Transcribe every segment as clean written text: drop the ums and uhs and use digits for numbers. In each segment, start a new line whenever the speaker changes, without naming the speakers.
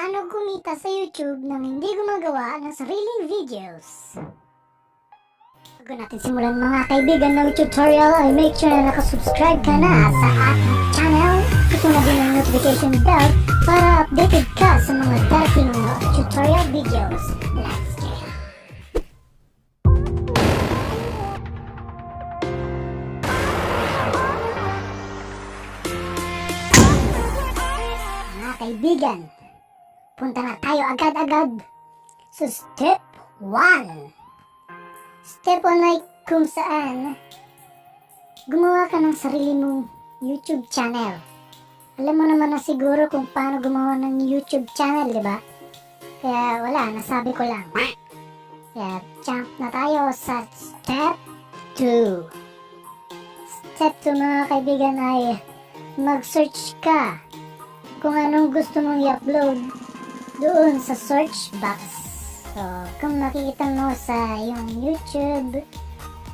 Paano kumita sa YouTube nang hindi gumagawa ng sariling videos? Bago natin simulan mga kaibigan ng tutorial ay make sure na nakasubscribe ka na sa ating channel. Ito na din ang notification bell para updated ka sa mga dating tutorial videos. Let's go! Mga kaibigan, punta na tayo agad-agad sa step 1. Step 1 ay kung saan gumawa ka ng sarili mong YouTube channel. Alam mo naman na siguro kung paano gumawa ng YouTube channel, di ba? Kaya wala, nasabi ko lang. Kaya jump na tayo sa step 2. Step 2 mga kaibigan ay mag-search ka kung anong gusto mong i-upload doon sa search box. So, kung makikita mo sa yung YouTube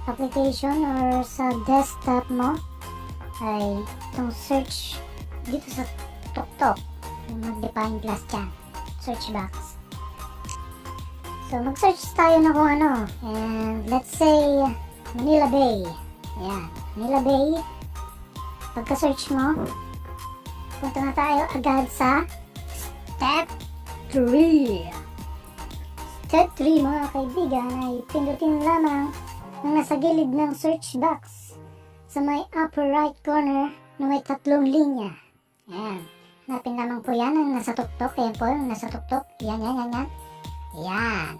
application or sa desktop mo, ay itong search dito sa tuktok, yung mag-define glass dyan, search box. So, mag-search tayo na kung ano, and let's say Manila Bay. Ayan, Manila Bay. Pagka-search mo, punta na tayo agad sa step 3. Step 3 mga kaibigan ay pindutin lamang ang nasa gilid ng search box sa may upper right corner na may 3 linya. Ayan. Hanapin lamang po yan ang nasa tuktok. Ayan po ang nasa tuktok. Yan. Ayan.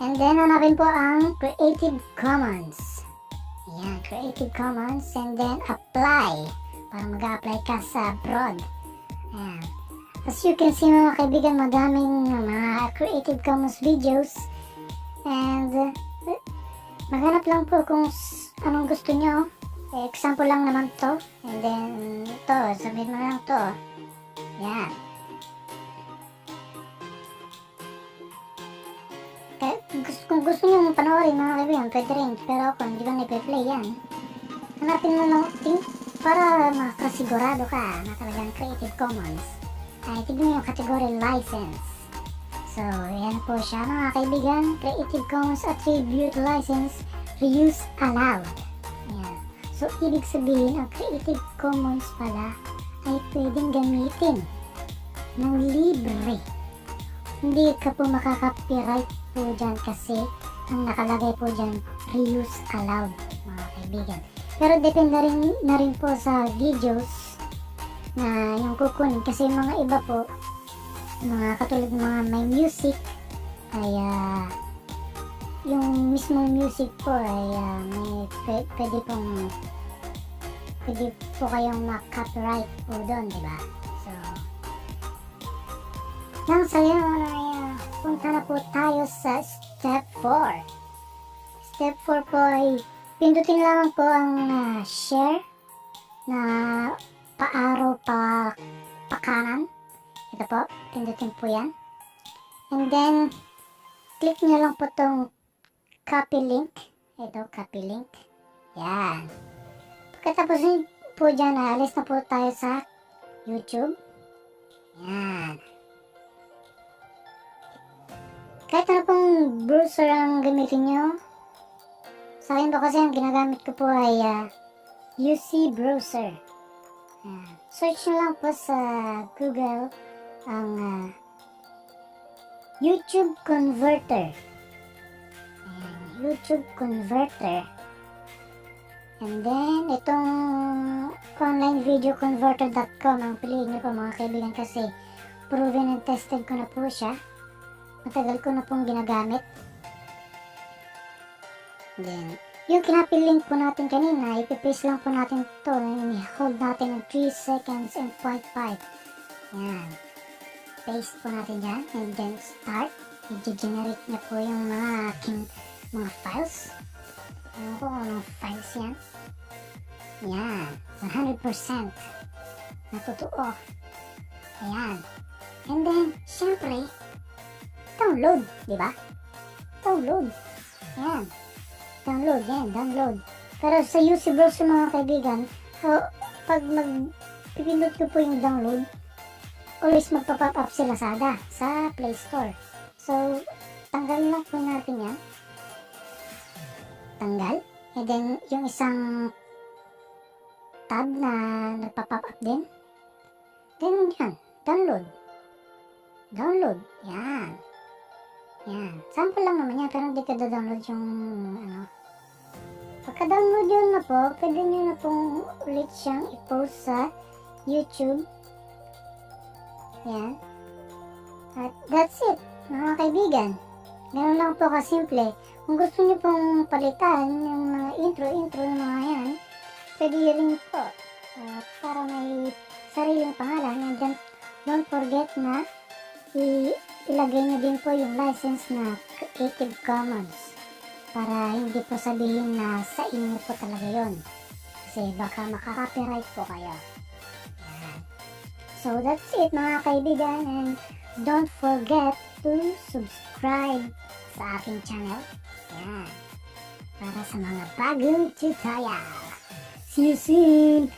And then hanapin po ang Creative Commons. Ayan, Creative Commons, and then apply para mag-apply ka sa abroad. Ayan. As you can see mga kaibigan, madaming mga Creative Commons videos, and maghanap lang po kung anong gusto nyo. Example lang naman to, and then ito, sabihin mo lang to. Yan. Kung gusto nyo panoorin mga kaibigan, pwede rin, pero ako hindi ko na-play yan. Hanapin mo lang para makasigurado ka na talagang Creative Commons. Ay tignan yung category license. So, yan po siya mga kaibigan. Creative Commons Attribute License Reuse Allowed. Yan. So, ibig sabihin, ang Creative Commons pala ay pwedeng gamitin ng libre. Hindi ka po makaka-copyright po dyan kasi ang nakalagay po dyan, reuse allowed mga kaibigan. Pero depende na rin po sa videos na yung kukunin kasi mga iba po, mga katulad mga may music ay yung mismong music po ay may pwede po kayong ma-copyright po doon, diba? So nang sayo ay punta na po tayo sa step 4. Step 4 po ay pindutin lamang po ang share na pa-arrow pa kanan. Ito po, pindutin po yan. And then, click nyo lang po itong copy link. Ito, copy link. Yan. Pagkatapos po dyan, alis na po tayo sa YouTube. Yan. Kahit ano pong browser ang gamitin nyo, sa akin po kasi ang ginagamit ko po ay UC browser. Search nyo lang po sa Google ang YouTube Converter. YouTube Converter. And then, itong onlinevideoconverter.com ang piliin nyo po mga kaibigan kasi proven and tested ko na po siya. Matagal ko na pong ginagamit. Then, yung kinapil link po natin kanina, ipipaste lang po natin ito and hold natin ng 3 seconds and 0.5. Yan. Paste po natin yan and then start. I-generate na po yung mga aking mga files. Ano po kung anong files yan. Yan. 100% na totoo. Ayan. And then, syempre, download. Diba? Download. Ayan. Download. Pero sa UC browser mga kaibigan, pag pipindot ko po yung download, always magpa-pop up si Lazada sa Play Store. So, tanggalin lang po natin yan. Tanggal. And then, yung isang tab na nagpa-pop up din. Then, yan. Download. Download. Yan. Yan. Sample lang naman yan, pero hindi ka download yung, ano. Pagka-download yun na po, pwede nyo na pong ulit siyang i-post sa YouTube. Yan. At that's it, mga kaibigan. Ganun lang po kasimple. Kung gusto nyo pong palitan yung mga intro ng mga yan, pwede rin po. Para may sariling pangalan. And then, don't forget na ilagay nyo din po yung license na Creative Commons. Para hindi po sabihin na sa inyo po talaga yon. Kasi baka maka-copyright po kayo. Yan. So that's it mga kaibigan, and don't forget to subscribe sa aking channel. Yan. Para sa mga bagong tutorial. See you soon!